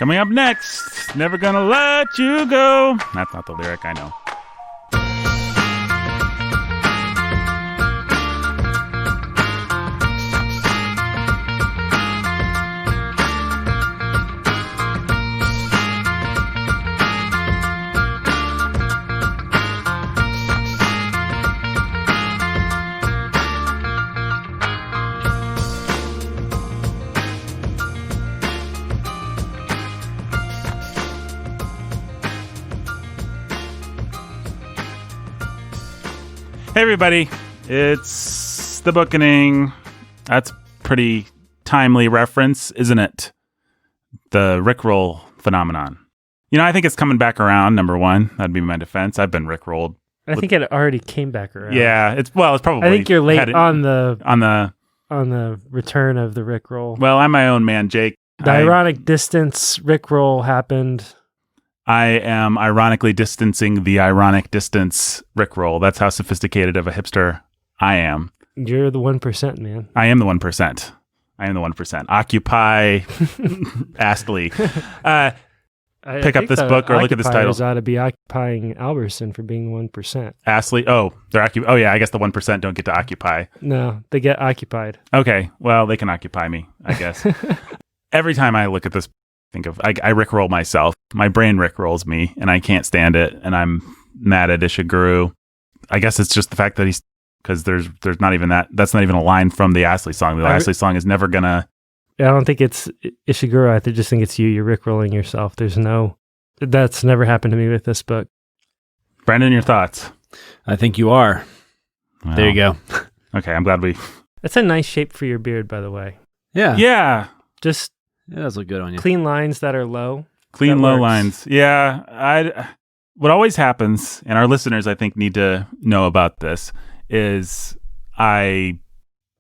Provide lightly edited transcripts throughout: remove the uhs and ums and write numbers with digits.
Coming up next, Never Gonna Let You Go. That's not the lyric, I know. Hey everybody, it's the Bookening. That's pretty timely reference, isn't it? The Rickroll phenomenon. You know, I think it's coming back around, number one. That'd be my defense. I've been Rickrolled. I think it already came back around. Yeah, it's probably... I think you're late on the return of the Rickroll. Well, I'm my own man, Jake. The ironic distance Rickroll happened. I am ironically distancing the ironic distance Rickroll. That's how sophisticated of a hipster I am. You're the 1%, man. I am the 1%. I am the 1%. Occupy Astley. Pick up this book or look at this title. Occupiers ought to be occupying Alberson for being 1%. Astley. Oh, oh yeah, I guess the 1% don't get to occupy. No, they get occupied. Okay, well, they can occupy me, I guess. Every time I look at this, I Rickroll myself. My brain Rickrolls me, and I can't stand it, and I'm mad at Ishiguru. I guess it's just the fact that because there's not even that's not even a line from the Astley song. The Astley song is never gonna... I don't think it's Ishiguru. I just think it's you. You're Rickrolling yourself. That's never happened to me with this book. Brandon, your thoughts? I think you are. Well, there you go. Okay, I'm glad we... That's a nice shape for your beard, by the way. Yeah. Yeah. Just... It does look good on you. Clean lines that are low. Clean, low lines. Yeah. What always happens, and our listeners, I think, need to know about this, is I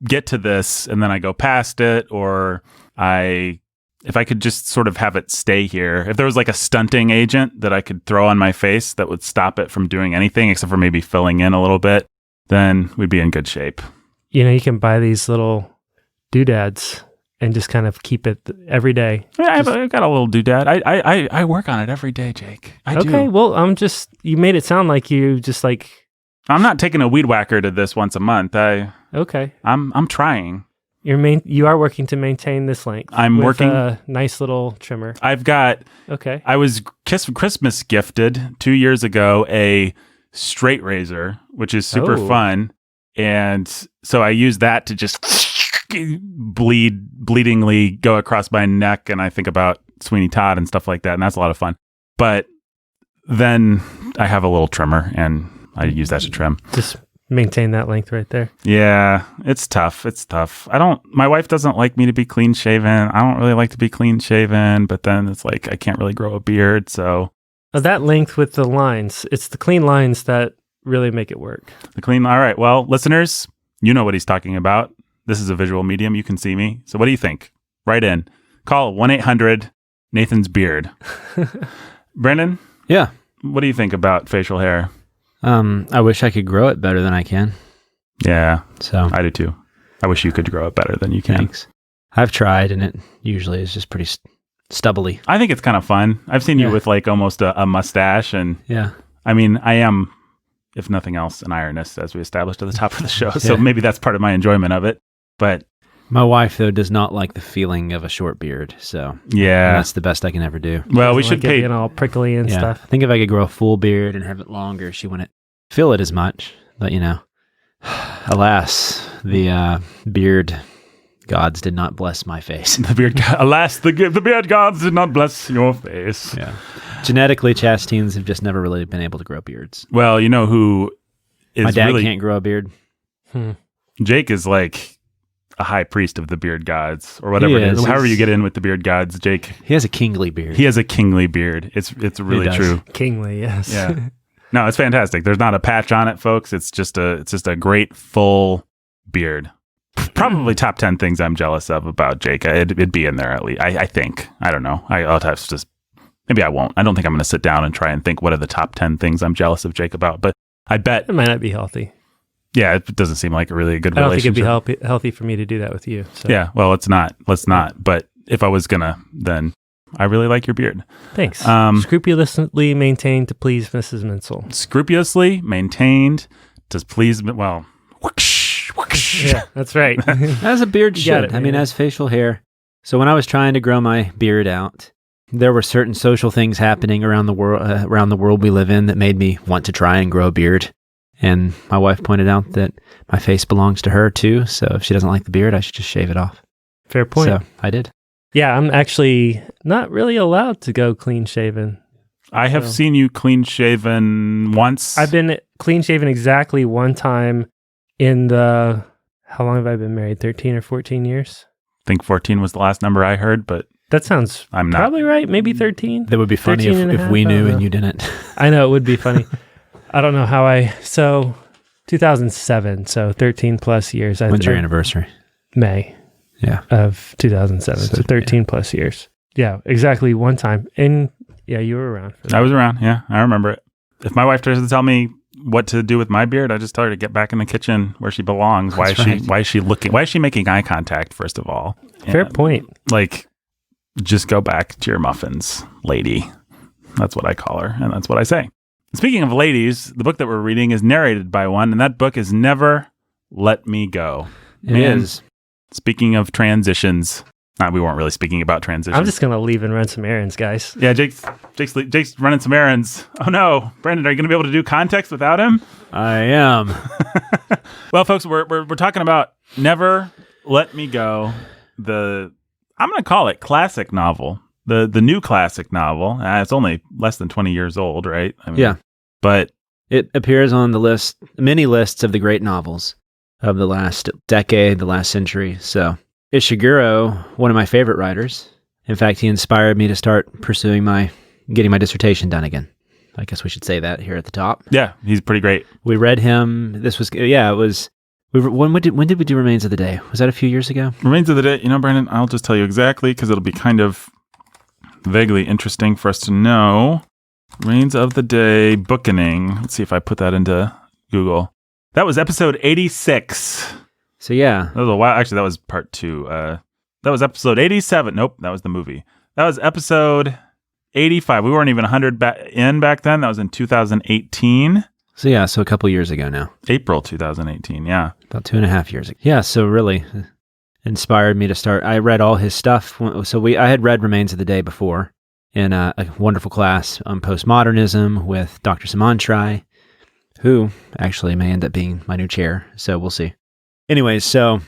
get to this and then I go past it, or if I could just sort of have it stay here. If there was like a stunting agent that I could throw on my face that would stop it from doing anything except for maybe filling in a little bit, then we'd be in good shape. You know, you can buy these little doodads and just kind of keep it every day. Yeah, I've got a little doodad. I work on it every day, Jake. I do. Okay, well, you made it sound like you just like... I'm not taking a weed whacker to this once a month. Okay. I'm trying. You are working to maintain this length. I'm with working a nice little trimmer. I've got... Okay. I was Christmas gifted 2 years ago a straight razor, which is super fun. And so I use that to just... bleedingly go across my neck, and I think about Sweeney Todd and stuff like that, and that's a lot of fun. But then I have a little trimmer, and I use that to trim. Just maintain that length right there. Yeah, it's tough. My wife doesn't like me to be clean shaven. I don't really like to be clean shaven, but then it's like I can't really grow a beard, so... That length with the lines, it's the clean lines that really make it work. All right, well, listeners, you know what he's talking about. This is a visual medium. You can see me. So what do you think? Write in. Call 1-800-NATHAN'S-BEARD. Brandon? Yeah. What do you think about facial hair? I wish I could grow it better than I can. Yeah. So I do too. I wish you could grow it better than you can. Thanks. I've tried, and it usually is just pretty stubbly. I think it's kind of fun. I've seen you with like almost a mustache, and yeah. I mean, I am, if nothing else, an ironist, as we established at the top of the show. So maybe that's part of my enjoyment of it. But my wife, though, does not like the feeling of a short beard. So yeah, that's the best I can ever do. Well, we should pay all prickly and stuff. I think if I could grow a full beard and have it longer, she wouldn't feel it as much. But alas, the beard gods did not bless my face. Alas, the beard gods did not bless your face. Yeah, genetically, Chastines have just never really been able to grow beards. Well, you know who is my dad can't grow a beard. Jake is like a high priest of the beard gods, or whatever it is. However you get in with the beard gods, Jake. He has a kingly beard. He has a kingly beard. It's really true. Kingly, yes. Yeah. No, it's fantastic. There's not a patch on it, folks. It's just a great full beard. Probably top 10 things I'm jealous of about Jake. It'd be in there at least. I think. I don't know. I'll have to just... Maybe I won't. I don't think I'm going to sit down and try and think what are the top 10 things I'm jealous of Jake about. But I bet... It might not be healthy. Yeah, it doesn't seem like a really good relationship. I don't think it'd be healthy for me to do that with you. So. Yeah, well, let's not. But if I was going to, then I really like your beard. Thanks. Scrupulously maintained to please Mrs. Minsel. Scrupulously maintained to please, well, whoosh, whoosh. Yeah, that's right. As a beard You got should. it, I mean, man. as facial hair. So when I was trying to grow my beard out, there were certain social things happening around the world we live in that made me want to try and grow a beard. And my wife pointed out that my face belongs to her too. So if she doesn't like the beard, I should just shave it off. Fair point. So I did. Yeah, I'm actually not really allowed to go clean shaven. I have seen you clean shaven once. I've been clean shaven exactly one time in the, how long have I been married? 13 or 14 years? I think 14 was the last number I heard, but That sounds I'm not. probably right. Maybe 13. That would be funny 13 and a if half, we I knew don't and know. you didn't. I know, it would be funny. I don't know how so 2007, so 13 plus years. When's your anniversary? May Yeah. of 2007, so 13 plus years. Yeah, exactly one time. And yeah, you were around for that. I was around. Yeah, I remember it. If my wife tries to tell me what to do with my beard, I just tell her to get back in the kitchen where she belongs. Why is she looking? Why is she making eye contact? First of all, Fair And, point. Like, just go back to your muffins, lady. That's what I call her, and that's what I say. Speaking of ladies, the book that we're reading is narrated by one, and that book is Never Let Me Go. It is. Speaking of transitions, we weren't really speaking about transitions. I'm just going to leave and run some errands, guys. Yeah, Jake's running some errands. Oh no, Brandon, are you going to be able to do context without him? I am. Well, folks, we're talking about Never Let Me Go, I'm going to call it classic novel, the new classic novel. It's only less than 20 years old, right? I mean, Yeah. but It appears on the list, many lists of the great novels of the last decade, the last century. So Ishiguro, one of my favorite writers. In fact, he inspired me to start getting my dissertation done again. I guess we should say that here at the top. yeah, he's pretty great. We read him. When did we do Remains of the Day? Was that a few years ago? Remains of the Day, Brandon, I'll just tell you exactly because it'll be kind of vaguely interesting for us to know. Remains of the Day, Bookening. Let's see if I put that into Google. That was episode 86. So yeah, That was a while. Actually, that was part 2. That was episode 87. Nope, that was the movie. That was episode 85. We weren't even 100 back then. That was in 2018. so a couple years ago now. April 2018, yeah. About 2.5 years ago. Yeah, so really inspired me to start. I read all his stuff. I had read Remains of the Day before in a wonderful class on postmodernism with Dr. Samantrai, who actually may end up being my new chair. So we'll see. Anyways, so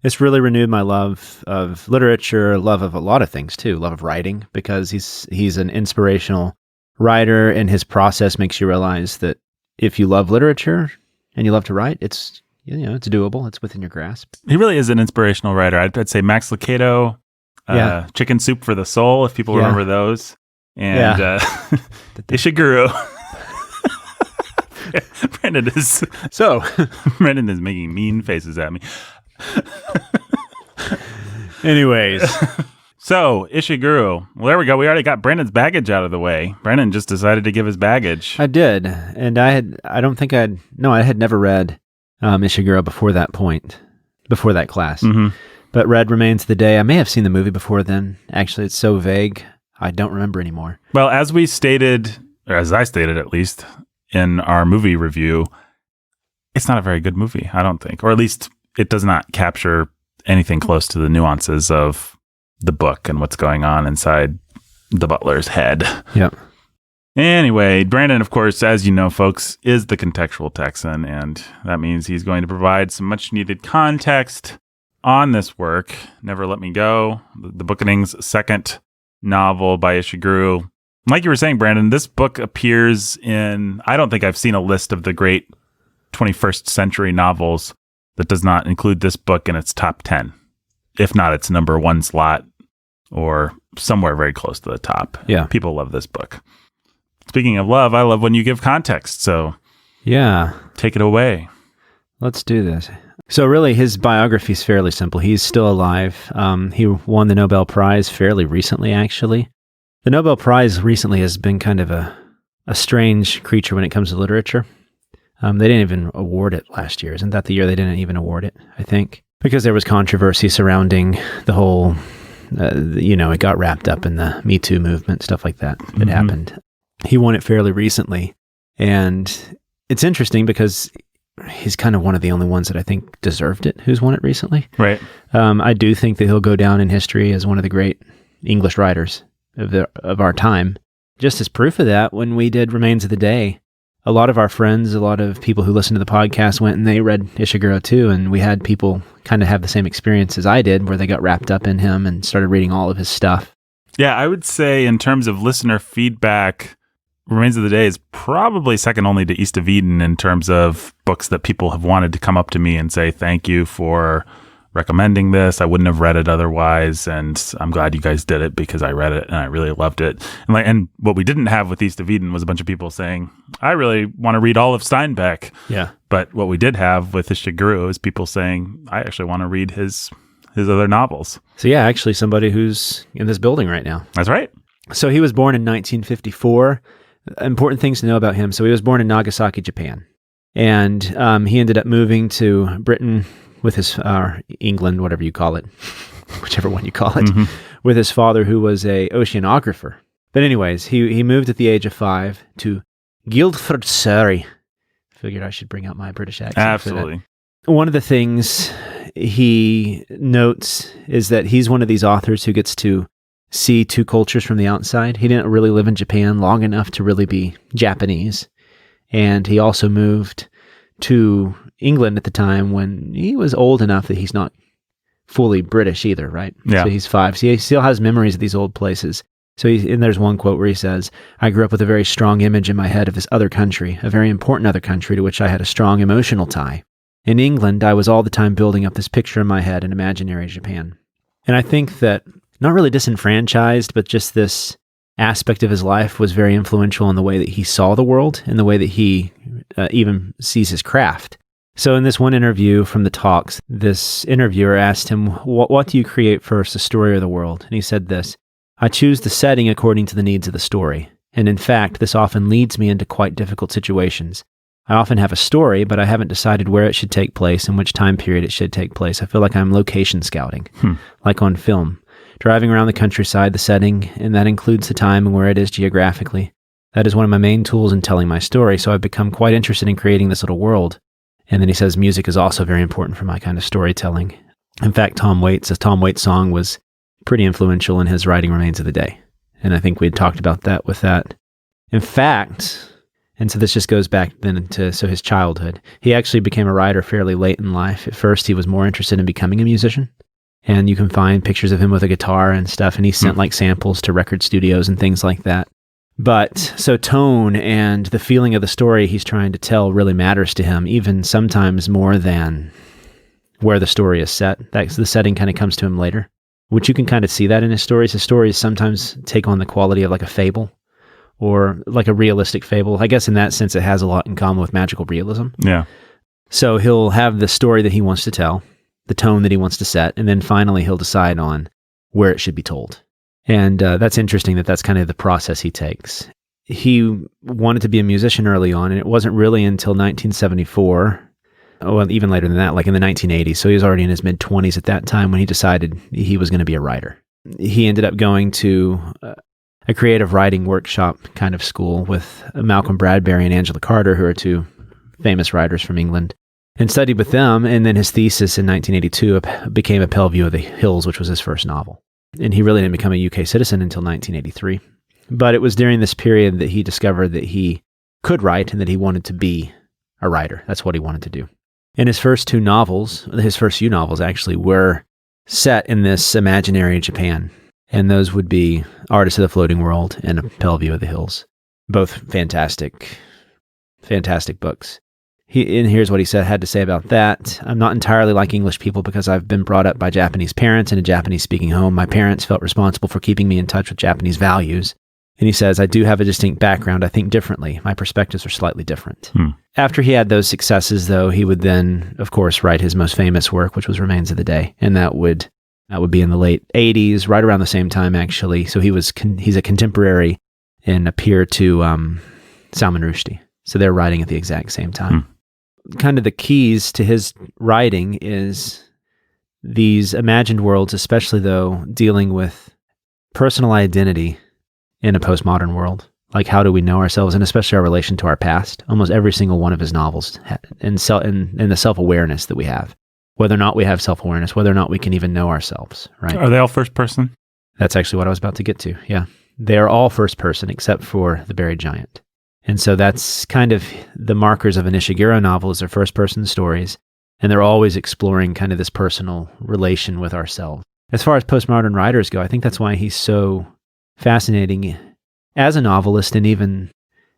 it's really renewed my love of literature, love of a lot of things too, love of writing, because he's an inspirational writer, and his process makes you realize that if you love literature and you love to write, it's doable. It's within your grasp. He really is an inspirational writer. I'd say Max Lucado, Chicken Soup for the Soul, if people remember those, and Ishiguro. Brandon is making mean faces at me. Anyways. So, Ishiguro. Well, there we go. We already got Brandon's baggage out of the way. Brandon just decided to give his baggage. I did. And I had never read Ishiguro before that point, before that class. Mm-hmm. But read Remains of the Day. I may have seen the movie before then. Actually, it's so vague, I don't remember anymore. Well, as we stated, or as I stated at least, in our movie review, it's not a very good movie, I don't think. Or at least it does not capture anything close to the nuances of the book and what's going on inside the butler's head. Yep. Anyway, Brandon, of course, as you know, folks, is the contextual Texan, and that means he's going to provide some much-needed context on this work, Never Let Me Go, the Bookening's second novel by Ishiguro. Like you were saying, Brandon, this book appears in, I don't think I've seen a list of the great 21st century novels that does not include this book in its top 10, if not its number 1 slot or somewhere very close to the top. Yeah. People love this book. Speaking of love, I love when you give context, so yeah, take it away. Let's do this. So really, his biography is fairly simple. He's still alive. He won the Nobel Prize fairly recently, actually. The Nobel Prize recently has been kind of a strange creature when it comes to literature. They didn't even award it last year. Isn't that the year they didn't even award it, I think? Because there was controversy surrounding the whole it got wrapped up in the Me Too movement, stuff like that happened. He won it fairly recently. And it's interesting because he's kind of one of the only ones that I think deserved it who's won it recently. Right. I do think that he'll go down in history as one of the great English writers of our time. Just as proof of that, when we did Remains of the Day, a lot of our friends, a lot of people who listen to the podcast went and they read Ishiguro too, and we had people kind of have the same experience as I did, where they got wrapped up in him and started reading all of his stuff. Yeah, I would say in terms of listener feedback, Remains of the Day is probably second only to East of Eden in terms of books that people have wanted to come up to me and say, thank you for recommending this. I wouldn't have read it otherwise, and I'm glad you guys did it because I read it and I really loved it. And what we didn't have with East of Eden was a bunch of people saying, I really want to read all of Steinbeck. Yeah. But what we did have with Ishiguro is people saying, I actually want to read his other novels. So yeah, actually somebody who's in this building right now. That's right. So he was born in 1954. Important things to know about him. So he was born in Nagasaki, Japan. And he ended up moving to Britain with his, England, whatever you call it, whichever one you call it, with his father, who was a oceanographer. But anyways, he moved at the age of 5 to Guildford, Surrey. Figured I should bring out my British accent. Absolutely. One of the things he notes is that he's one of these authors who gets to see two cultures from the outside. He didn't really live in Japan long enough to really be Japanese. And he also moved to England at the time when he was old enough that he's not fully British either, right? Yeah. So he's 5. So he still has memories of these old places. So and there's one quote where he says, I grew up with a very strong image in my head of this other country, a very important other country to which I had a strong emotional tie. In England, I was all the time building up this picture in my head, an imaginary Japan. And I think that not really disenfranchised, but just this aspect of his life was very influential in the way that he saw the world and the way that he even sees his craft. So in this one interview from the talks, this interviewer asked him, what do you create first, the story or the world? And he said this, I choose the setting according to the needs of the story. And in fact, this often leads me into quite difficult situations. I often have a story, but I haven't decided where it should take place and which time period it should take place. I feel like I'm location scouting, like on film. Driving around the countryside, the setting, and that includes the time and where it is geographically. That is one of my main tools in telling my story, so I've become quite interested in creating this little world. And then he says music is also very important for my kind of storytelling. In fact, Tom Waits' song was pretty influential in his writing Remains of the Day. And I think we had talked about that with that. In fact, and so this just goes back then to his childhood. He actually became a writer fairly late in life. At first, he was more interested in becoming a musician. And you can find pictures of him with a guitar and stuff, and he sent like samples to record studios and things like that. But so tone and the feeling of the story he's trying to tell really matters to him, even sometimes more than where the story is set. That's the setting kind of comes to him later, which you can kind of see that in his stories. His stories sometimes take on the quality of like a fable or like a realistic fable. I guess in that sense, it has a lot in common with magical realism. Yeah. So he'll have the story that he wants to tell, the tone that he wants to set, and then finally he'll decide on where it should be told. And that's interesting that that's kind of the process he takes. He wanted to be a musician early on, and it wasn't really until 1974, well, even later than that, like in the 1980s. So he was already in his mid-20s at that time when he decided he was going to be a writer. He ended up going to a creative writing workshop kind of school with Malcolm Bradbury and Angela Carter, who are two famous writers from England, and studied with them. And then his thesis in 1982 became A Pale View of the Hills, which was his first novel. And he really didn't become a UK citizen until 1983. But it was during this period that he discovered that he could write and that he wanted to be a writer. That's what he wanted to do. And his first few novels actually, were set in this imaginary Japan. And those would be Artist of the Floating World and A Pale View of the Hills. Both fantastic, fantastic books. And here's what he had to say about that. I'm not entirely like English people because I've been brought up by Japanese parents in a Japanese-speaking home. My parents felt responsible for keeping me in touch with Japanese values. And he says, I do have a distinct background. I think differently. My perspectives are slightly different. After he had those successes, though, he would then, of course, write his most famous work, which was Remains of the Day. And that would be in the late 80s, right around the same time, actually. So he's a contemporary and a peer to Salman Rushdie. So they're writing at the exact same time. Kind of the keys to his writing is these imagined worlds, especially though dealing with personal identity in a postmodern world. Like, how do we know ourselves, and especially our relation to our past? Almost every single one of his novels, and the self-awareness that we have, whether or not we have self-awareness, whether or not we can even know ourselves, right? Are they all first person? That's actually what I was about to get to. Yeah. They are all first person except for The Buried Giant. And so that's kind of the markers of an Ishiguro novel, is their first person stories. And they're always exploring kind of this personal relation with ourselves. As far as postmodern writers go, I think that's why he's so fascinating as a novelist, and even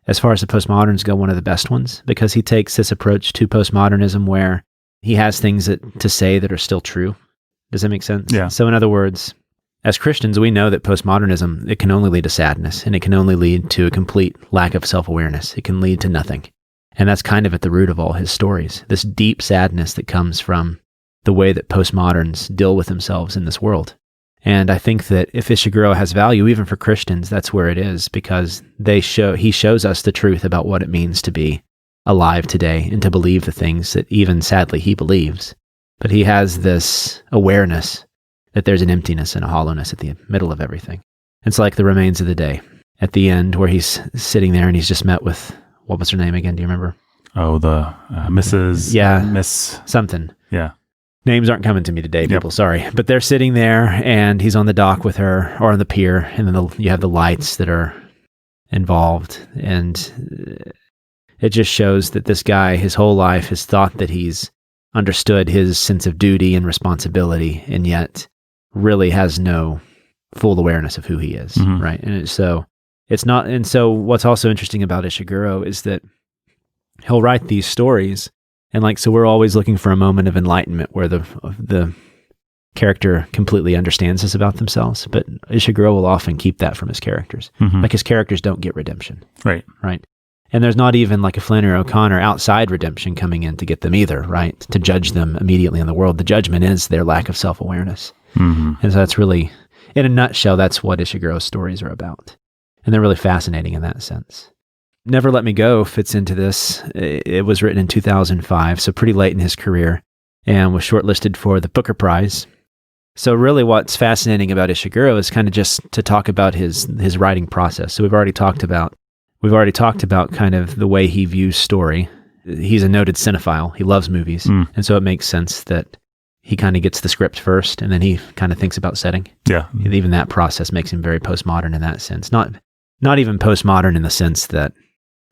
as far as the postmoderns go, one of the best ones, because he takes this approach to postmodernism where he has things to say that are still true. Does that make sense? Yeah. So in other words, as Christians, we know that postmodernism, it can only lead to sadness, and it can only lead to a complete lack of self-awareness. It can lead to nothing. And that's kind of at the root of all his stories, this deep sadness that comes from the way that postmoderns deal with themselves in this world. And I think that if Ishiguro has value, even for Christians, that's where it is, because he shows us the truth about what it means to be alive today and to believe the things that even sadly he believes. But he has this awareness that there's an emptiness and a hollowness at the middle of everything. It's like The Remains of the Day at the end, where he's sitting there and he's just met with, what was her name again? Do you remember? Oh, the Mrs. Yeah. Miss. Something. Yeah. Names aren't coming to me today, people. Yep. Sorry. But they're sitting there and he's on the dock with her, or on the pier, and then you have the lights that are involved. And it just shows that this guy, his whole life, has thought that he's understood his sense of duty and responsibility, and yet really has no full awareness of who he is, right? And so it's not. And so what's also interesting about Ishiguro is that he'll write these stories, and so we're always looking for a moment of enlightenment where the character completely understands this about themselves. But Ishiguro will often keep that from his characters. Like, his characters don't get redemption, right? And there's not even like a Flannery O'Connor outside redemption coming in to get them either, right? To judge them immediately in the world. The judgment is their lack of self-awareness. And so that's really, in a nutshell, that's what Ishiguro's stories are about. And they're really fascinating in that sense. Never Let Me Go fits into this. It was written in 2005, so pretty late in his career, and was shortlisted for the Booker Prize. So really what's fascinating about Ishiguro is kind of just to talk about his writing process. So we've already talked about kind of the way he views story. He's a noted cinephile. He loves movies. And so it makes sense that he kind of gets the script first, and then he kind of thinks about setting. Yeah. Even that process makes him very postmodern in that sense. Not even postmodern in the sense that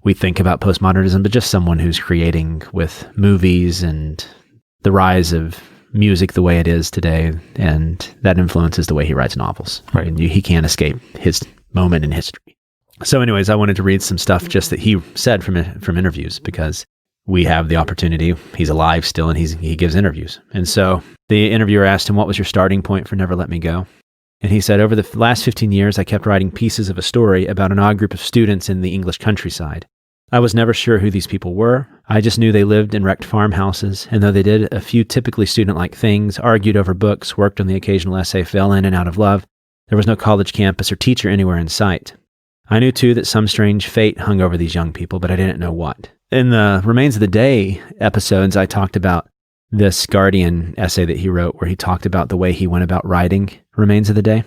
we think about postmodernism, but just someone who's creating with movies and the rise of music the way it is today, and that influences the way he writes novels. Right. And he can't escape his moment in history. So anyways, I wanted to read some stuff just that he said from interviews, because we have the opportunity. He's alive still, and he gives interviews. And so the interviewer asked him, what was your starting point for Never Let Me Go? And he said, over the last 15 years, I kept writing pieces of a story about an odd group of students in the English countryside. I was never sure who these people were. I just knew they lived in wrecked farmhouses, and though they did a few typically student-like things, argued over books, worked on the occasional essay, fell in and out of love, there was no college campus or teacher anywhere in sight. I knew, too, that some strange fate hung over these young people, but I didn't know what. In the Remains of the Day episodes, I talked about this Guardian essay that he wrote, where he talked about the way he went about writing Remains of the Day.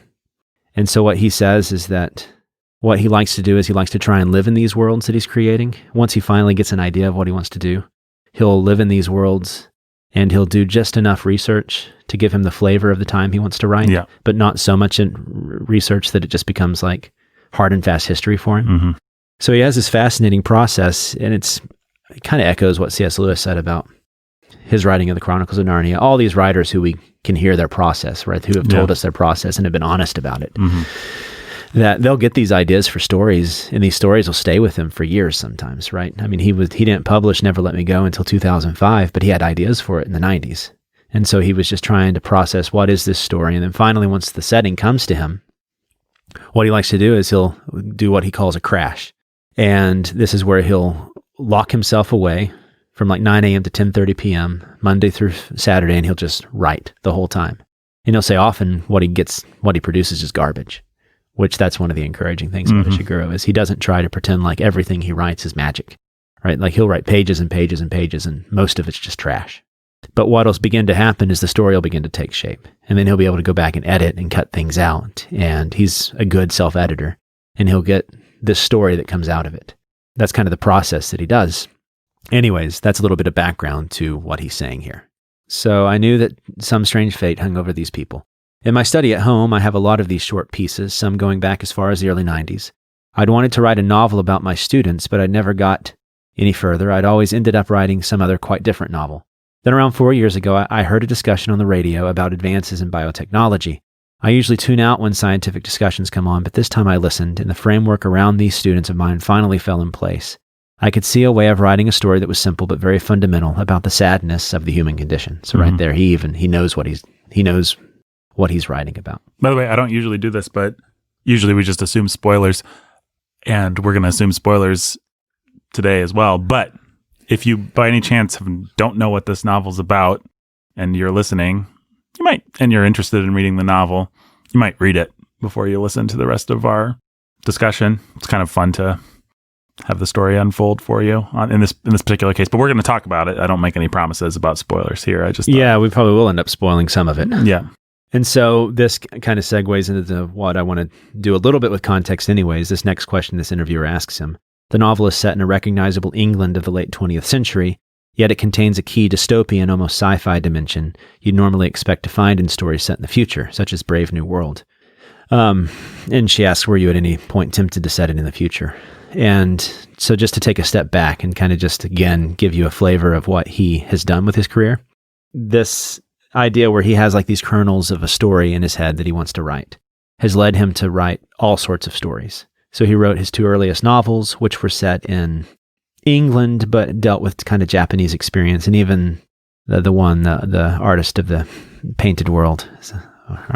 And so what he says is that what he likes to do is he likes to try and live in these worlds that he's creating. Once he finally gets an idea of what he wants to do, he'll live in these worlds, and he'll do just enough research to give him the flavor of the time he wants to write, but not so much in research that it just becomes like hard and fast history for him. So he has this fascinating process, and it kind of echoes what C.S. Lewis said about his writing of the Chronicles of Narnia. All these writers who we can hear their process, right, who have told us their process and have been honest about it, that they'll get these ideas for stories, and these stories will stay with him for years sometimes, right? I mean, he didn't publish Never Let Me Go until 2005, but he had ideas for it in the 90s. And so he was just trying to process, what is this story? And then finally, once the setting comes to him, what he likes to do is he'll do what he calls a crash. And this is where he'll lock himself away from like 9 a.m. to 10:30 p.m., Monday through Saturday, and he'll just write the whole time. And he'll say often what he produces is garbage, which that's one of the encouraging things about Ishiguro is he doesn't try to pretend like everything he writes is magic, right? Like he'll write pages and pages and pages, and most of it's just trash. But what'll begin to happen is the story will begin to take shape. And then he'll be able to go back and edit and cut things out. And he's a good self-editor. And he'll get this story that comes out of it. That's kind of the process that he does. Anyways, that's a little bit of background to what he's saying here. So I knew that some strange fate hung over these people. In my study at home, I have a lot of these short pieces, some going back as far as the early 90s. I'd wanted to write a novel about my students, but I never got any further. I'd always ended up writing some other quite different novel. Then around 4 years ago, I heard a discussion on the radio about advances in biotechnology. I usually tune out when scientific discussions come on, but this time I listened, and the framework around these students of mine finally fell in place. I could see a way of writing a story that was simple but very fundamental about the sadness of the human condition. So right there, he knows what he's writing about. By the way, I don't usually do this, but usually we just assume spoilers, and we're going to assume spoilers today as well. But if you, by any chance, don't know what this novel's about, and you're listening, you might, and you're interested in reading the novel, you might read it before you listen to the rest of our discussion. It's kind of fun to have the story unfold for you in this particular case. But we're going to talk about it. I don't make any promises about spoilers here. I just we probably will end up spoiling some of it. Yeah. And so this kind of segues into what I want to do a little bit with context anyways. This next question this interviewer asks him. The novel is set in a recognizable England of the late 20th century, yet it contains a key dystopian, almost sci-fi dimension you'd normally expect to find in stories set in the future, such as Brave New World. And she asks, were you at any point tempted to set it in the future? And so just to take a step back and kind of just, again, give you a flavor of what he has done with his career, this idea where he has like these kernels of a story in his head that he wants to write has led him to write all sorts of stories. So he wrote his two earliest novels, which were set in England, but dealt with kind of Japanese experience, and even the Artist of the Painted World.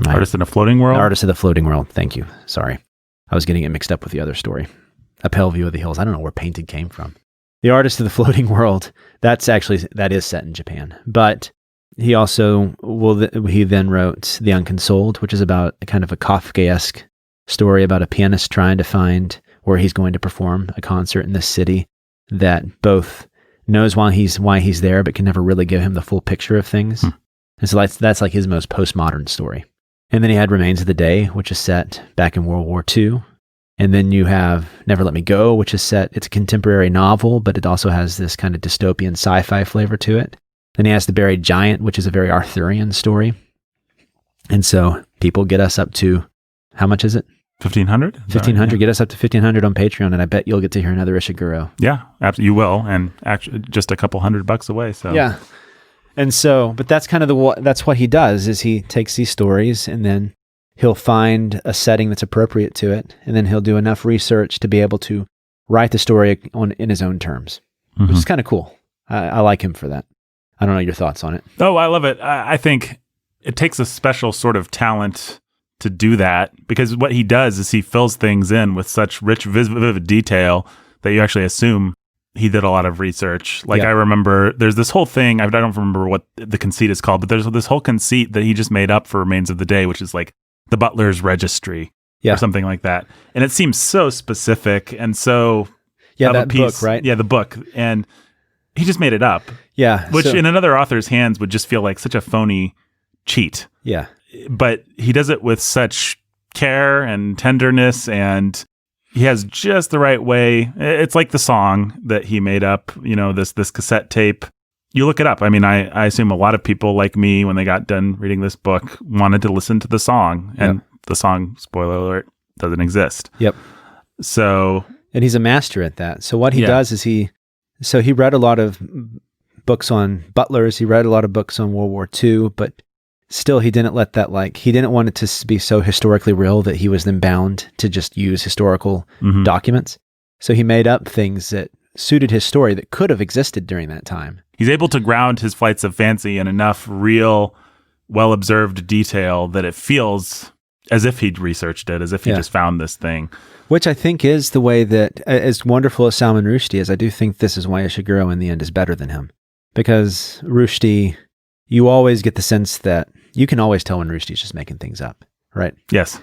Artist in a Floating World? Artist of the Floating World. Thank you. Sorry. I was getting it mixed up with the other story. A Pale View of the Hills. I don't know where Painted came from. The Artist of the Floating World, that is set in Japan. But he also, he then wrote The Unconsoled, which is about a kind of a Kafkaesque story about a pianist trying to find where he's going to perform a concert in this city that both knows why he's there, but can never really give him the full picture of things. And so that's like his most postmodern story. And then he had Remains of the Day, which is set back in World War II. And then you have Never Let Me Go, which is set, it's a contemporary novel, but it also has this kind of dystopian sci-fi flavor to it. Then he has The Buried Giant, which is a very Arthurian story. And so people get us up to, how much is it? 1,500? 1,500. Get us up to 1,500 on Patreon, and I bet you'll get to hear another Ishiguro. Yeah, absolutely. You will, and actually just a couple $100 away. So yeah. And so, but that's kind of that's what he does, is he takes these stories and then he'll find a setting that's appropriate to it, and then he'll do enough research to be able to write the story in his own terms, which is kind of cool. I like him for that. I don't know your thoughts on it. Oh, I love it. I think it takes a special sort of talent to do that, because what he does is he fills things in with such rich, vivid detail that you actually assume he did a lot of research. Like, I remember there's this whole thing, I don't remember what the conceit is called, but there's this whole conceit that he just made up for Remains of the Day, which is like the butler's registry or something like that. And it seems so specific and so that book, right? Yeah, the book. And he just made it up. Yeah. Which in another author's hands would just feel like such a phony cheat. Yeah. But he does it with such care and tenderness, and he has just the right way. It's like the song that he made up, this cassette tape. You look it up. I mean, I assume a lot of people like me, when they got done reading this book, wanted to listen to the song, and the song, spoiler alert, doesn't exist. Yep. So, and he's a master at that. So what he does is he read a lot of books on butlers. He read a lot of books on World War II, but still, he didn't let that, he didn't want it to be so historically real that he was then bound to just use historical documents. So he made up things that suited his story that could have existed during that time. He's able to ground his flights of fancy in enough real, well-observed detail that it feels as if he'd researched it, as if he just found this thing. Which I think is the way that, as wonderful as Salman Rushdie is, I do think this is why Ishiguro in the end is better than him. Because Rushdie, you always get the sense that you can always tell when Rushdie's just making things up, right? Yes.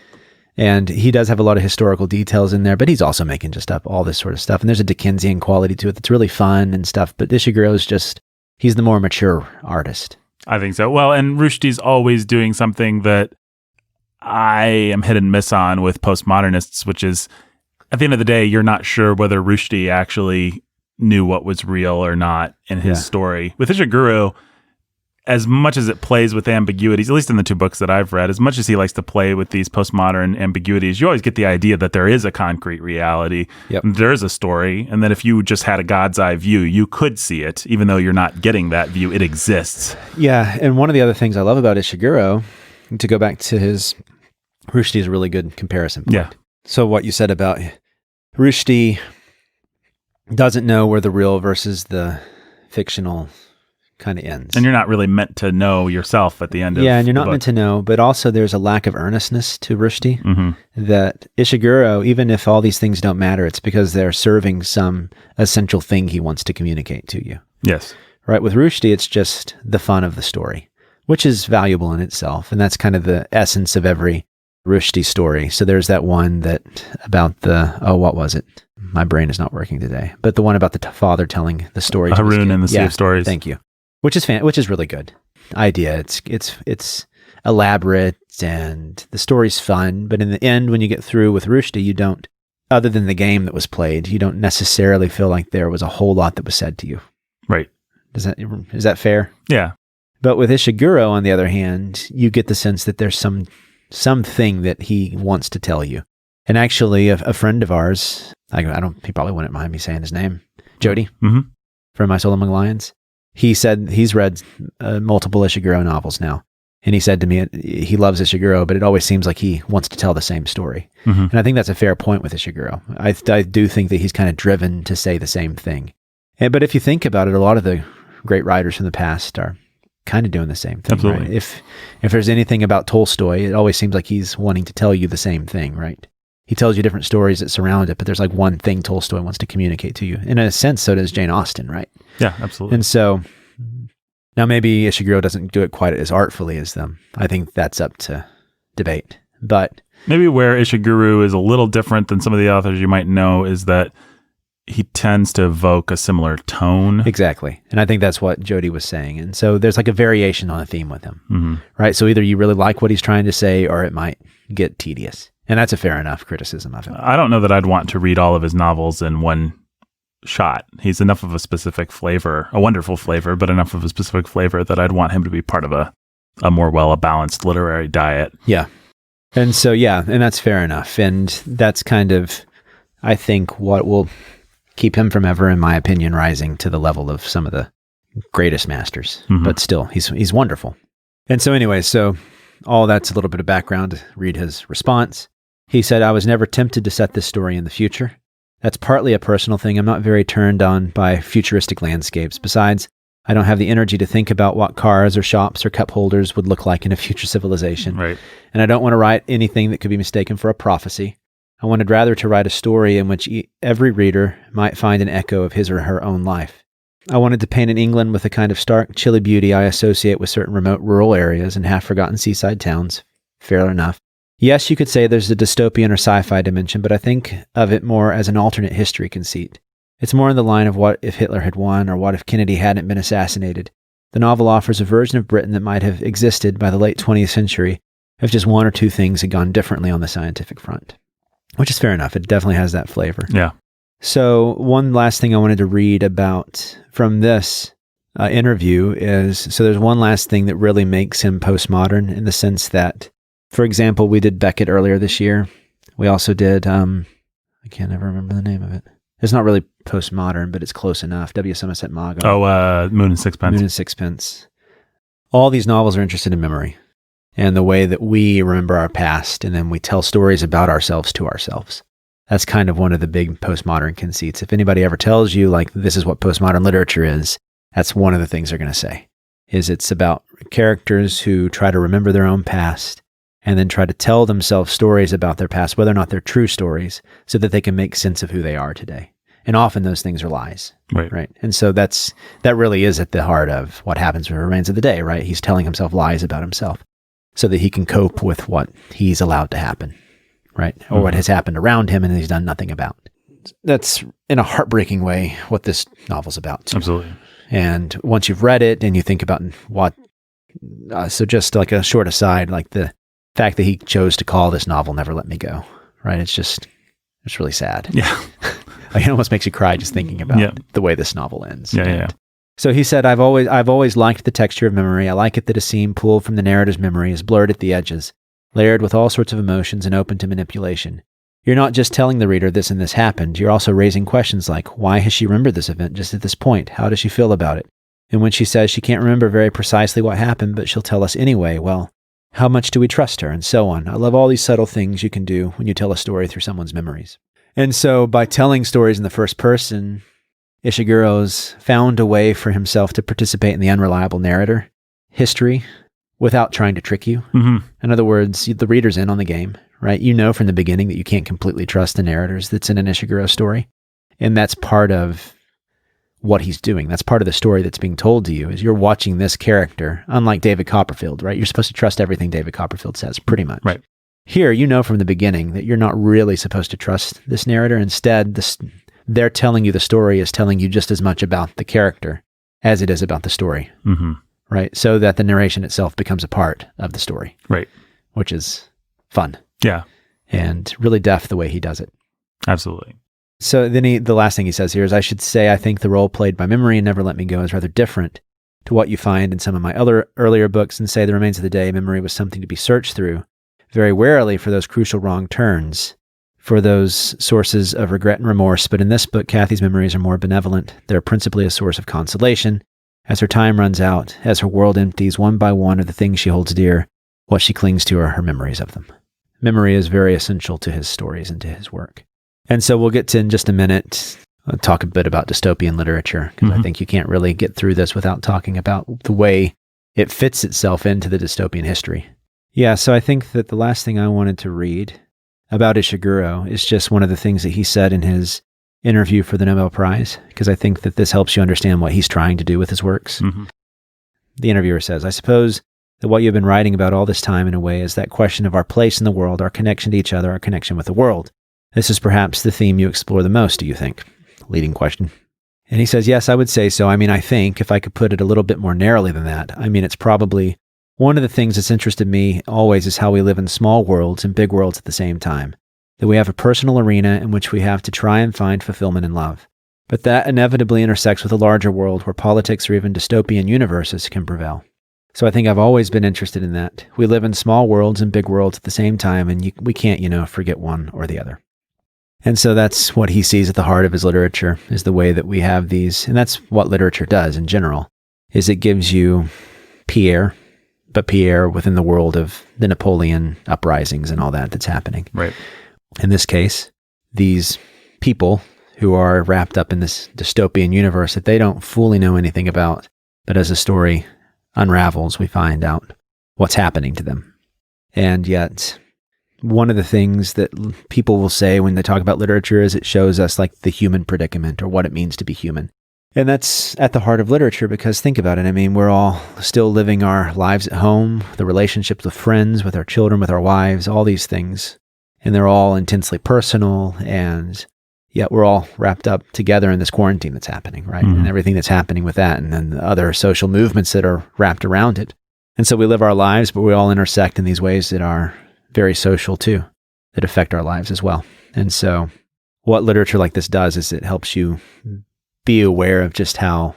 And he does have a lot of historical details in there, but he's also making just up all this sort of stuff. And there's a Dickensian quality to it that's really fun and stuff. But Ishiguro's he's the more mature artist. I think so. Well, and Rushdie's always doing something that I am hit and miss on with postmodernists, which is, at the end of the day, you're not sure whether Rushdie actually knew what was real or not in his story. With Ishiguro, as much as it plays with ambiguities, at least in the 2 books that I've read, as much as he likes to play with these postmodern ambiguities, you always get the idea that there is a concrete reality, there is a story, and that if you just had a God's eye view, you could see it, even though you're not getting that view. It exists. Yeah, and one of the other things I love about Ishiguro, to go back to his, Rushdie is a really good comparison point. Yeah. So what you said about Rushdie doesn't know where the real versus the fictional kind of ends. And you're not really meant to know yourself at the end of Yeah, and you're not book. meant to know, but also there's a lack of earnestness to Rushdie that Ishiguro, even if all these things don't matter, it's because they're serving some essential thing he wants to communicate to you. Yes. Right? With Rushdie, it's just the fun of the story, which is valuable in itself. And that's kind of the essence of every Rushdie story. So there's that one that about what was it? My brain is not working today. But the one about the father telling the story. Haroun and the Sea of Stories. Thank you. Which is really good idea. It's elaborate and the story's fun. But in the end, when you get through with Rushdie, you don't, other than the game that was played, you don't necessarily feel like there was a whole lot that was said to you. Right. Is that fair? Yeah. But with Ishiguro, on the other hand, you get the sense that there's something that he wants to tell you. And actually, a friend of ours, he probably wouldn't mind me saying his name, Jody, from My Soul Among Lions. He said he's read multiple Ishiguro novels now. And he said to me, he loves Ishiguro, but it always seems like he wants to tell the same story. And I think that's a fair point with Ishiguro. I do think that he's kind of driven to say the same thing. But if you think about it, a lot of the great writers from the past are kind of doing the same thing. Absolutely. Right? If there's anything about Tolstoy, it always seems like he's wanting to tell you the same thing, right? He tells you different stories that surround it, but there's like one thing Tolstoy wants to communicate to you. In a sense, so does Jane Austen, right? Yeah, absolutely. And so now maybe Ishiguro doesn't do it quite as artfully as them. I think that's up to debate. But maybe where Ishiguro is a little different than some of the authors you might know is that he tends to evoke a similar tone. Exactly. And I think that's what Jody was saying. And so there's like a variation on a theme with him, right? So either you really like what he's trying to say or it might get tedious. And that's a fair enough criticism of him. I don't know that I'd want to read all of his novels in one shot. He's enough of a specific flavor, a wonderful flavor, but enough of a specific flavor that I'd want him to be part of a more well-balanced literary diet. Yeah. And so, and that's fair enough. And that's kind of, I think, what will keep him from ever, in my opinion, rising to the level of some of the greatest masters. But still, he's wonderful. And so anyway, all that's a little bit of background to read his response. He said, I was never tempted to set this story in the future. That's partly a personal thing. I'm not very turned on by futuristic landscapes. Besides, I don't have the energy to think about what cars or shops or cup holders would look like in a future civilization. Right. And I don't want to write anything that could be mistaken for a prophecy. I wanted rather to write a story in which every reader might find an echo of his or her own life. I wanted to paint an England with the kind of stark, chilly beauty I associate with certain remote rural areas and half-forgotten seaside towns. Fair enough. Yes, you could say there's a dystopian or sci-fi dimension, but I think of it more as an alternate history conceit. It's more in the line of what if Hitler had won, or what if Kennedy hadn't been assassinated. The novel offers a version of Britain that might have existed by the late 20th century if just one or two things had gone differently on the scientific front. Which is fair enough. It definitely has that flavor. Yeah. So one last thing I wanted to read about from this interview is, so there's one last thing that really makes him postmodern in the sense that, for example, we did Beckett earlier this year. We also did, I can't ever remember the name of it. It's not really postmodern, but it's close enough. W. Somerset Maugham. Moon and Sixpence. Moon and Sixpence. All these novels are interested in memory and the way that we remember our past, and then we tell stories about ourselves to ourselves. That's kind of one of the big postmodern conceits. If anybody ever tells you, like, this is what postmodern literature is, that's one of the things they're going to say, is it's about characters who try to remember their own past and then try to tell themselves stories about their past, whether or not they're true stories, so that they can make sense of who they are today. And often those things are lies. Right. And so that really is at the heart of what happens with Remains of the Day, right? He's telling himself lies about himself so that he can cope with what he's allowed to happen, right? Or what has happened around him and he's done nothing about. That's, in a heartbreaking way, what this novel's about, too. Absolutely. And once you've read it and you think about what So just like a short aside, like the fact that he chose to call this novel Never Let Me Go, right? It's really sad. Yeah. Like, it almost makes you cry just thinking about the way this novel ends. Yeah. So he said, I've always liked the texture of memory. I like it that a scene pulled from the narrator's memory is blurred at the edges, layered with all sorts of emotions and open to manipulation. You're not just telling the reader this and this happened. You're also raising questions like, why has she remembered this event just at this point? How does she feel about it? And when she says she can't remember very precisely what happened, but she'll tell us anyway, well, how much do we trust her? And so on. I love all these subtle things you can do when you tell a story through someone's memories. And so by telling stories in the first person, Ishiguro's found a way for himself to participate in the unreliable narrator history without trying to trick you. Mm-hmm. In other words, the reader's in on the game, right? You know from the beginning that you can't completely trust the narrators that's in an Ishiguro story. And that's part of what he's doing. That's part of the story that's being told to you, is you're watching this character, unlike David Copperfield, right? You're supposed to trust everything David Copperfield says, pretty much. Right. Here, you know from the beginning that you're not really supposed to trust this narrator. Instead, they're telling you the story is telling you just as much about the character as it is about the story, right? So that the narration itself becomes a part of the story, right? Which is fun. Yeah. And really deft the way he does it. Absolutely. So then the last thing he says here is, I should say, I think the role played by memory in Never Let Me Go is rather different to what you find in some of my other earlier books, and say The Remains of the Day, memory was something to be searched through very warily for those crucial wrong turns, for those sources of regret and remorse. But in this book, Kathy's memories are more benevolent. They're principally a source of consolation. As her time runs out, as her world empties, one by one of the things she holds dear, what she clings to are her memories of them. Memory is very essential to his stories and to his work. And so we'll get to, in just a minute, talk a bit about dystopian literature, because I think you can't really get through this without talking about the way it fits itself into the dystopian history. Yeah, so I think that the last thing I wanted to read about Ishiguro is just one of the things that he said in his interview for the Nobel Prize, because I think that this helps you understand what he's trying to do with his works. The interviewer says, I suppose that what you've been writing about all this time in a way is that question of our place in the world, our connection to each other, our connection with the world. This is perhaps the theme you explore the most, do you think? Leading question. And he says, yes, I would say so. I mean, I think, if I could put it a little bit more narrowly than that, I mean, it's probably one of the things that's interested me always is how we live in small worlds and big worlds at the same time. That we have a personal arena in which we have to try and find fulfillment in love. But that inevitably intersects with a larger world where politics or even dystopian universes can prevail. So I think I've always been interested in that. We live in small worlds and big worlds at the same time, and we can't, forget one or the other. And so that's what he sees at the heart of his literature, is the way that we have these, and that's what literature does in general, is it gives you Pierre, but Pierre within the world of the Napoleon uprisings and all that's happening. Right. In this case, these people who are wrapped up in this dystopian universe that they don't fully know anything about, but as the story unravels, we find out what's happening to them. And yet, one of the things that people will say when they talk about literature is it shows us like the human predicament, or what it means to be human. And that's at the heart of literature, because think about it. I mean, we're all still living our lives at home, the relationships with friends, with our children, with our wives, all these things. And they're all intensely personal, and yet we're all wrapped up together in this quarantine that's happening, right? And everything that's happening with that, and then the other social movements that are wrapped around it. And so we live our lives, but we all intersect in these ways that are very social too, that affect our lives as well. And so what literature like this does is it helps you be aware of just how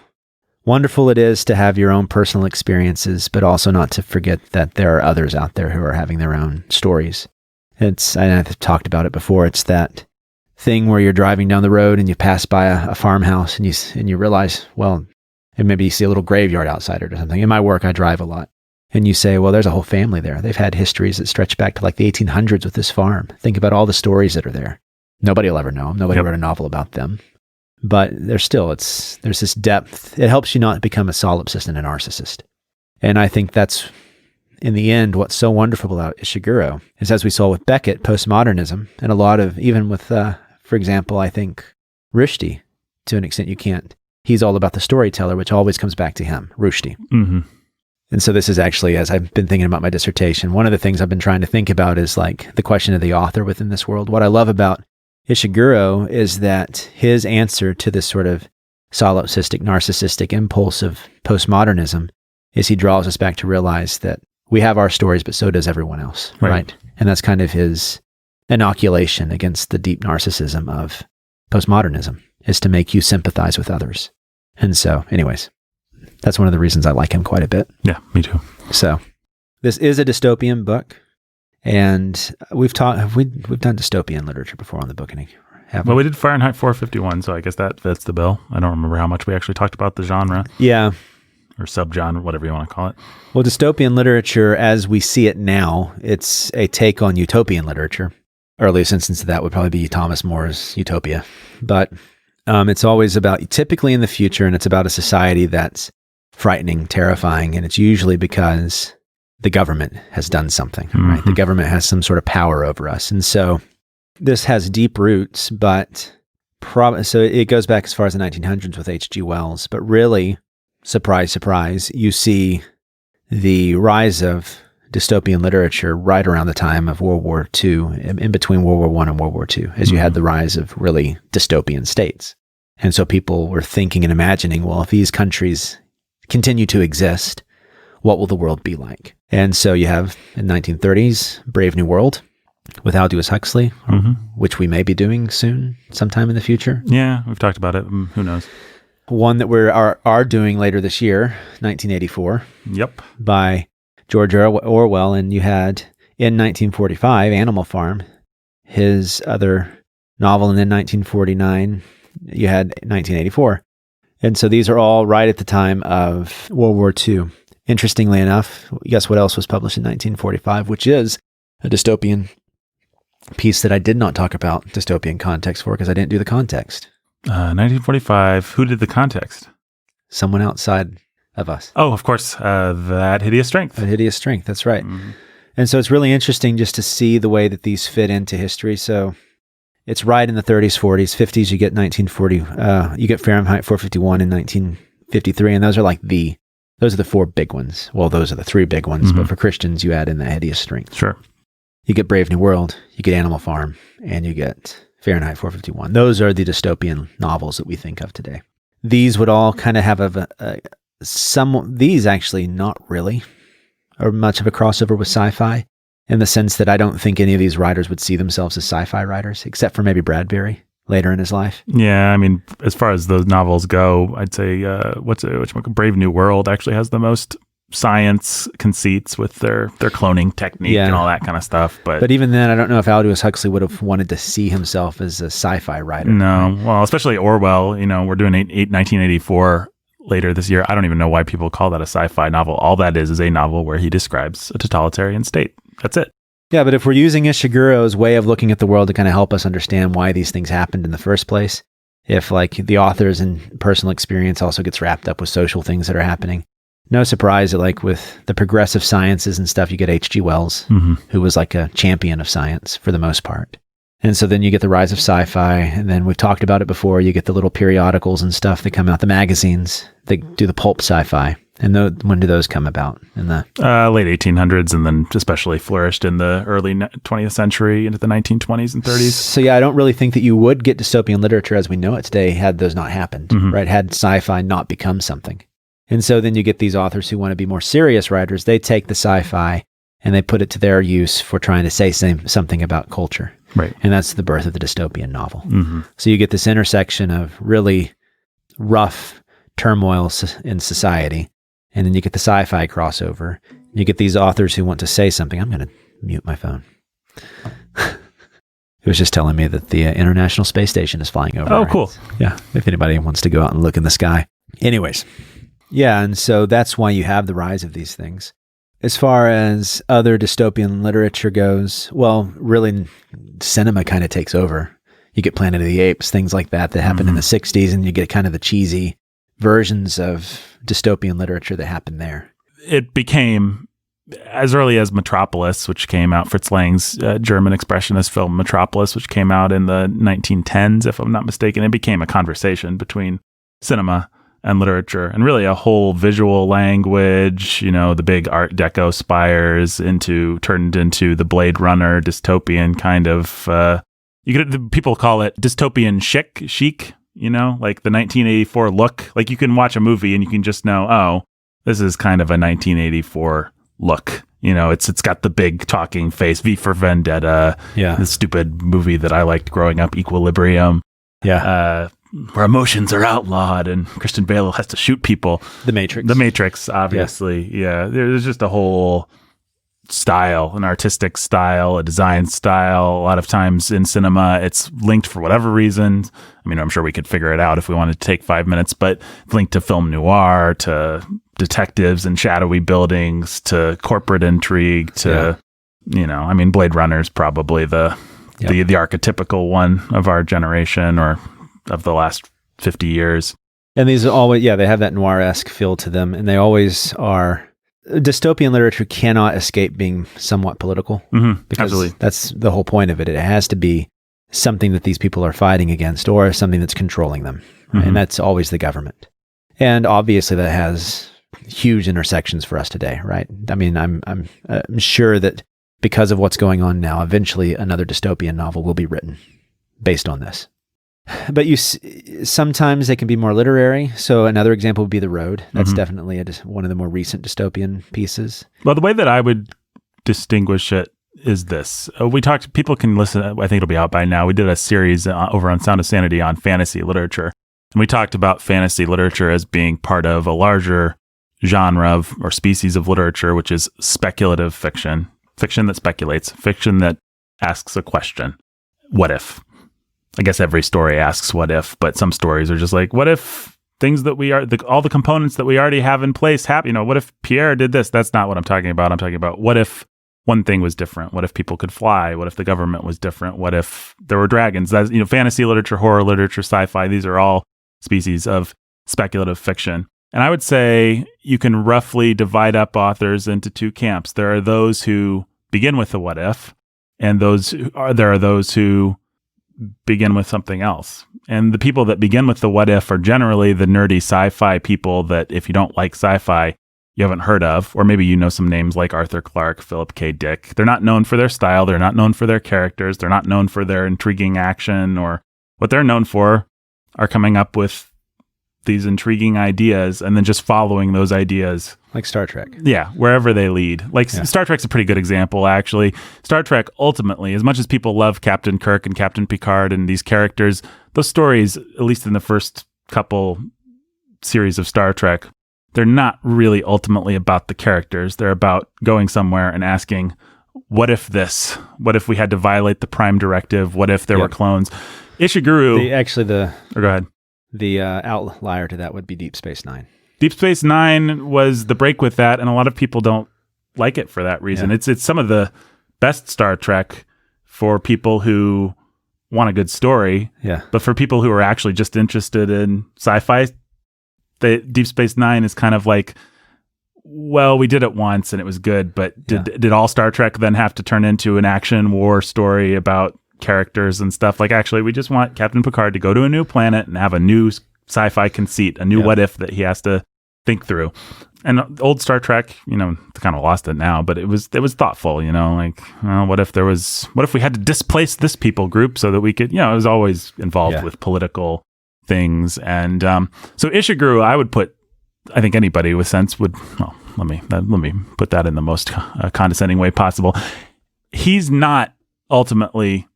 wonderful it is to have your own personal experiences, but also not to forget that there are others out there who are having their own stories. I've talked about it before, it's that thing where you're driving down the road and you pass by a farmhouse and you realize, well, and maybe you see a little graveyard outside it or something. In my work, I drive a lot. And you say, well, there's a whole family there. They've had histories that stretch back to like the 1800s with this farm. Think about all the stories that are there. Nobody will ever know them. Nobody wrote a novel about them. But there's this depth. It helps you not become a solipsist and a narcissist. And I think that's, in the end, what's so wonderful about Ishiguro is, as we saw with Beckett, postmodernism, and a lot of, even with, for example, I think Rushdie, to an extent, he's all about the storyteller, which always comes back to him, Rushdie. And so this is actually, as I've been thinking about my dissertation, one of the things I've been trying to think about is like the question of the author within this world. What I love about Ishiguro is that his answer to this sort of solipsistic, narcissistic impulse of postmodernism is he draws us back to realize that we have our stories, but so does everyone else, right? And that's kind of his inoculation against the deep narcissism of postmodernism, is to make you sympathize with others. And so, anyways, that's one of the reasons I like him quite a bit. Yeah, me too. So, this is a dystopian book, and we've done dystopian literature before on the Bookening. Well, we did Fahrenheit 451, so I guess that fits the bill. I don't remember how much we actually talked about the genre. Yeah. Or subgenre, whatever you want to call it. Well, dystopian literature, as we see it now, it's a take on utopian literature. Earliest instance of that would probably be Thomas More's Utopia. But it's always about, typically in the future, and it's about a society that's frightening, terrifying, and it's usually because the government has done something, right? The government has some sort of power over us. And so this has deep roots, but so it goes back as far as the 1900s with H.G. Wells. But really, surprise, surprise, you see the rise of dystopian literature right around the time of World War II, in between World War I and World War II, as you had the rise of really dystopian states. And so people were thinking and imagining, well, if these countries continue to exist, what will the world be like? And so you have, in 1930s, Brave New World with Aldous Huxley, which we may be doing soon, sometime in the future. Yeah, we've talked about it. Who knows? One that we are doing later this year, 1984. Yep. By George Orwell. And you had, in 1945, Animal Farm, his other novel. And then 1949, you had 1984. And so these are all right at the time of World War II. Interestingly enough, guess what else was published in 1945, which is a dystopian piece that I did not talk about dystopian context for because I didn't do the context. 1945, who did the context? Someone outside of us. Oh, of course, That Hideous Strength. That Hideous Strength, that's right. And so it's really interesting just to see the way that these fit into history. So it's right in the 30s, 40s, 50s, you get 1940, you get Fahrenheit 451 in 1953, and those are the four big ones. Well, those are the three big ones, but for Christians, you add in That Hideous Strength. Sure. You get Brave New World, you get Animal Farm, and you get Fahrenheit 451. Those are the dystopian novels that we think of today. These would all kind of have these actually not really are much of a crossover with sci-fi, in the sense that I don't think any of these writers would see themselves as sci-fi writers, except for maybe Bradbury later in his life. Yeah, I mean, as far as those novels go, I'd say Brave New World actually has the most science conceits with their cloning technique and all that kind of stuff. But even then, I don't know if Aldous Huxley would have wanted to see himself as a sci-fi writer. No, well, especially Orwell. We're doing 1984 later this year. I don't even know why people call that a sci-fi novel. All that is a novel where he describes a totalitarian state. That's it. Yeah, but if we're using Ishiguro's way of looking at the world to kind of help us understand why these things happened in the first place, if like the author's and personal experience also gets wrapped up with social things that are happening, no surprise that like with the progressive sciences and stuff, you get H.G. Wells, who was like a champion of science for the most part. And so then you get the rise of sci-fi, and then we've talked about it before, you get the little periodicals and stuff that come out, the magazines that do the pulp sci-fi. And when do those come about? In the late 1800s, and then especially flourished in the early 20th century into the 1920s and 30s. So yeah, I don't really think that you would get dystopian literature as we know it today had those not happened, right? Had sci-fi not become something. And so then you get these authors who want to be more serious writers. They take the sci-fi and they put it to their use for trying to say something about culture. Right. And that's the birth of the dystopian novel. So you get this intersection of really rough turmoil in society. And then you get the sci-fi crossover. You get these authors who want to say something. I'm going to mute my phone. It was just telling me that the International Space Station is flying over. Oh, cool. Yeah, if anybody wants to go out and look in the sky. Anyways, yeah, and so that's why you have the rise of these things. As far as other dystopian literature goes, well, really, cinema kind of takes over. You get Planet of the Apes, things like that happened in the 60s, and you get kind of the cheesy versions of dystopian literature that happened there. It became, as early as Metropolis, which came out, Fritz Lang's German expressionist film Metropolis, which came out in the 1910s, if I'm not mistaken. It became a conversation between cinema and literature, and really a whole visual language, the big Art Deco spires turned into the Blade Runner dystopian kind of, people call it dystopian chic, like the 1984 look. Like you can watch a movie and you can just know, oh, this is kind of a 1984 look. It's got the big talking face, V for Vendetta, the stupid movie that I liked growing up, Equilibrium, where emotions are outlawed and Christian Bale has to shoot people. The Matrix, obviously. Yeah. There's just a whole style, an artistic style, a design style. A lot of times in cinema, it's linked for whatever reason. I mean, I'm sure we could figure it out if we wanted to take 5 minutes, but it's linked to film noir, to detectives and shadowy buildings, to corporate intrigue, to, Blade Runner's probably the archetypical one of our generation or of the last 50 years. And these are always, they have that noir-esque feel to them, and they always are. Dystopian literature cannot escape being somewhat political, because absolutely. That's the whole point of it. It has to be something that these people are fighting against or something that's controlling them. And that's always the government. And obviously that has huge intersections for us today, right? I mean, I'm sure that because of what's going on now, eventually another dystopian novel will be written based on this. But sometimes they can be more literary. So another example would be The Road. That's definitely one of the more recent dystopian pieces. Well, the way that I would distinguish it is this. People can listen, I think it'll be out by now. We did a series over on Sound of Sanity on fantasy literature. And we talked about fantasy literature as being part of a larger genre or species of literature, which is speculative fiction. Fiction that speculates, fiction that asks a question. What if? I guess every story asks what if, but some stories are just like, what if things that all the components that we already have in place happen? What if Pierre did this? That's not what I'm talking about. I'm talking about what if one thing was different? What if people could fly? What if the government was different? What if there were dragons? That's, fantasy literature, horror literature, sci-fi, these are all species of speculative fiction. And I would say you can roughly divide up authors into two camps. There are those who begin with the what if, and there are those who begin with something else. And the people that begin with the what if are generally the nerdy sci-fi people that if you don't like sci-fi, you haven't heard of, or maybe some names like Arthur Clarke, Philip K. Dick. They're not known for their style. They're not known for their characters. They're not known for their intriguing action, or what they're known for are coming up with these intriguing ideas and then just following those ideas. Like Star Trek. Yeah, wherever they lead. Star Trek's a pretty good example, actually. Star Trek, ultimately, as much as people love Captain Kirk and Captain Picard and these characters, those stories, at least in the first couple series of Star Trek, they're not really ultimately about the characters. They're about going somewhere and asking, what if this? What if we had to violate the Prime Directive? What if there were clones? Ishiguru... Go ahead. The outlier to that would be Deep Space Nine. Deep Space Nine was the break with that, and a lot of people don't like it for that reason. Yeah. It's some of the best Star Trek for people who want a good story. Yeah. But for people who are actually just interested in sci-fi, Deep Space Nine is kind of like, well, we did it once and it was good, but did all Star Trek then have to turn into an action war story about characters and stuff? Like, actually, we just want Captain Picard to go to a new planet and have a new sci-fi conceit, a new what if that he has to think through. And old Star Trek, kind of lost it now, but it was thoughtful, what if we had to displace this people group so that we could, it was always involved with political things. And so Ishiguru, I think anybody with sense would, let me put that in the most condescending way possible. He's not ultimately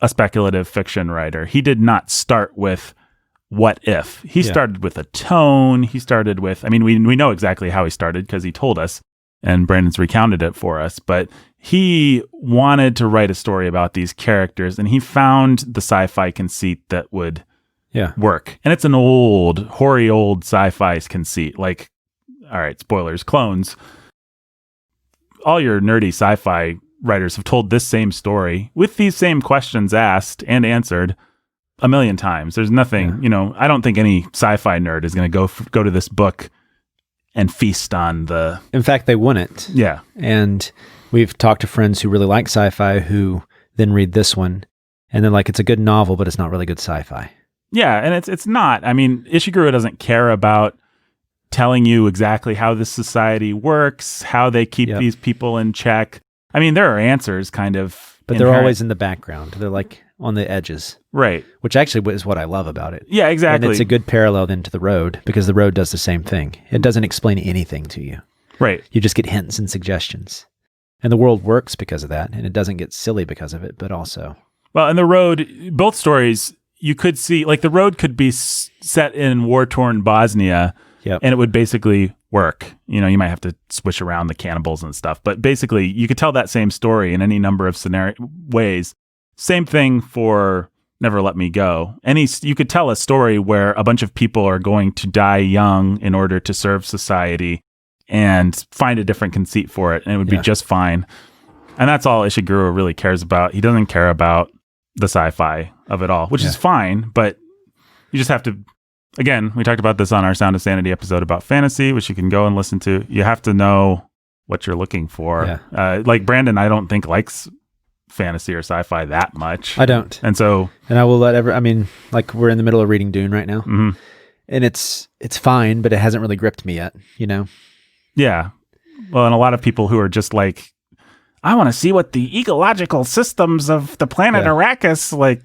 a speculative fiction writer. He did not start with what if. He started with a tone. He started with, we know exactly how he started because he told us, and Brandon's recounted it for us, but he wanted to write a story about these characters, and he found the sci-fi conceit that would work. And it's an hoary old sci-fi conceit. Like, all right, spoilers, clones. All your nerdy sci-fi writers have told this same story with these same questions asked and answered a million times. There's nothing, I don't think any sci-fi nerd is going to go to this book and feast on the... In fact, they wouldn't. Yeah. And we've talked to friends who really like sci-fi who then read this one and they're like, it's a good novel, but it's not really good sci-fi. Yeah, and it's not. Ishiguro doesn't care about telling you exactly how this society works, how they keep these people in check. There are answers kind of... But they're always in the background. They're like on the edges. Right. which actually is what I love about it. Yeah, exactly. And it's a good parallel then to The Road, because The Road does the same thing. It doesn't explain anything to you. Right. You just get hints and suggestions. And the world works because of that, and it doesn't get silly because of it, but also... Well, in The Road, both stories, you could see, like The Road could be set in war-torn Bosnia, Yep. and it would basically work. You know, you might have to switch around the cannibals and stuff, but basically you could tell that same story in any number of ways. Same thing for Never Let Me Go. You could tell a story where a bunch of people are going to die young in order to serve society and find a different conceit for it, and it would be just fine. And that's all Ishiguro really cares about. He doesn't care about the sci-fi of it all, which is fine, but you just have to, again, we talked about this on our Sound of Sanity episode about fantasy, which you can go and listen to. You have to know what you're looking for. Yeah. Like Brandon, I don't think likes fantasy or sci-fi that much. I don't. And so... And I will like we're in the middle of reading Dune right now. Mm-hmm. And it's fine, but it hasn't really gripped me yet, you know? Yeah. Well, and a lot of people who are just like, I want to see what the ecological systems of the planet Arrakis, like,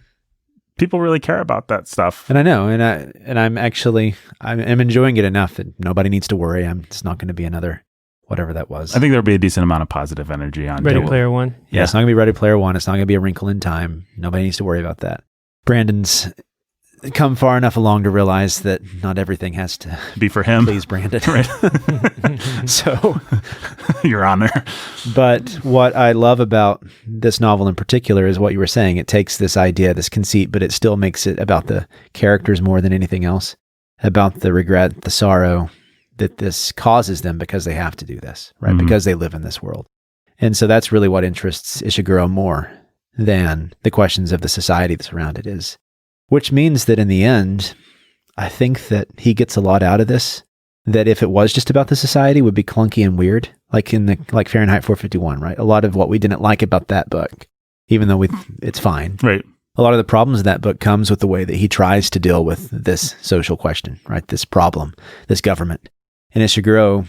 people really care about that stuff. And I know, and I'm enjoying it enough that nobody needs to worry. It's not going to be another whatever that was. I think there'll be a decent amount of positive energy on Ready it. Player One. Yeah, it's not going to be Ready Player One. It's not going to be A Wrinkle in Time. Nobody needs to worry about that. Brandon's come far enough along to realize that not everything has to be for him. Please, Brandon. So, Your Honor. But what I love about this novel in particular is what you were saying. It takes this idea, this conceit, but it still makes it about the characters more than anything else, about the regret, the sorrow that this causes them because they have to do this, right? Mm-hmm. Because they live in this world. And so that's really what interests Ishiguro more than the questions of the society that's around it is. Which means that in the end, I think that he gets a lot out of this, that if it was just about the society would be clunky and weird, like like Fahrenheit 451, right? A lot of what we didn't like about that book, even though it's fine. Right. A lot of the problems in that book comes with the way that he tries to deal with this social question, right? This problem, this government. And Ishiguro,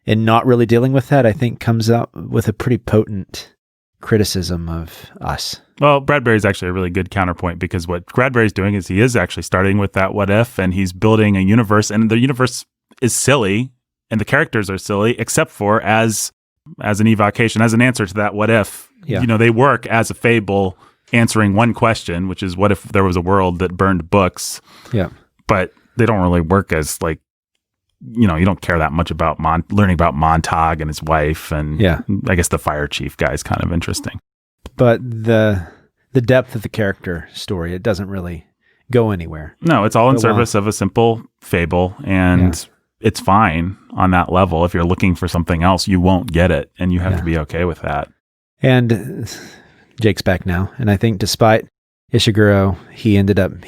in not really dealing with that, I think comes out with a pretty potent criticism of us. Well, Bradbury's actually a really good counterpoint, because what Bradbury's doing is he is actually starting with that what if, and he's building a universe, and the universe is silly and the characters are silly, except for as an evocation, as an answer to that what if. Yeah. You know, they work as a fable answering one question, which is what if there was a world that burned books? Yeah. But they don't really work as, like, you know, you don't care that much about learning about Montague and his wife, and I guess the fire chief guy is kind of interesting. But the depth of the character story, it doesn't really go anywhere. No, it's all in service of a simple fable, and it's fine on that level. If you're looking for something else, you won't get it, and you have to be okay with that. And Jake's back now, and I think despite Ishiguro, he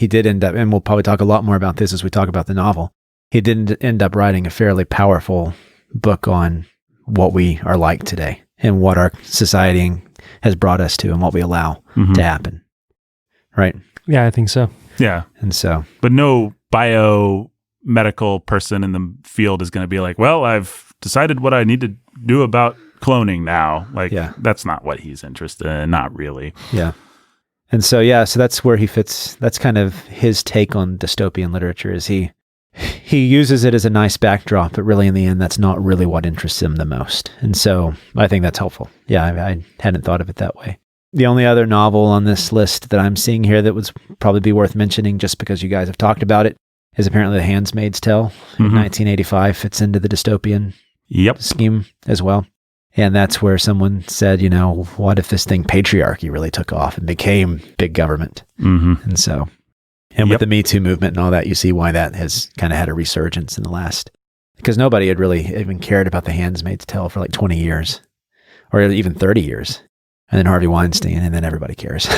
did end up, and we'll probably talk a lot more about this as we talk about the novel, he did end up writing a fairly powerful book on what we are like today and what our society has brought us to and what we allow to happen. Right? Yeah, I think so. Yeah. And so... But no biomedical person in the field is going to be like, well, I've decided what I need to do about cloning now. Like, that's not what he's interested in. Not really. Yeah. And so, so that's where he fits. That's kind of his take on dystopian literature, is he uses it as a nice backdrop, but really in the end, that's not really what interests him the most. And so I think that's helpful. Yeah, I hadn't thought of it that way. The only other novel on this list that I'm seeing here that would probably be worth mentioning, just because you guys have talked about it, is apparently The Handmaid's Tale. In 1985 fits into the dystopian scheme as well. And that's where someone said, you know, what if this thing patriarchy really took off and became big government? And so... And with the Me Too movement and all that, you see why that has kind of had a resurgence in the last, because nobody had really even cared about The Handmaid's Tale for like 20 years or even 30 years. And then Harvey Weinstein, and then everybody cares.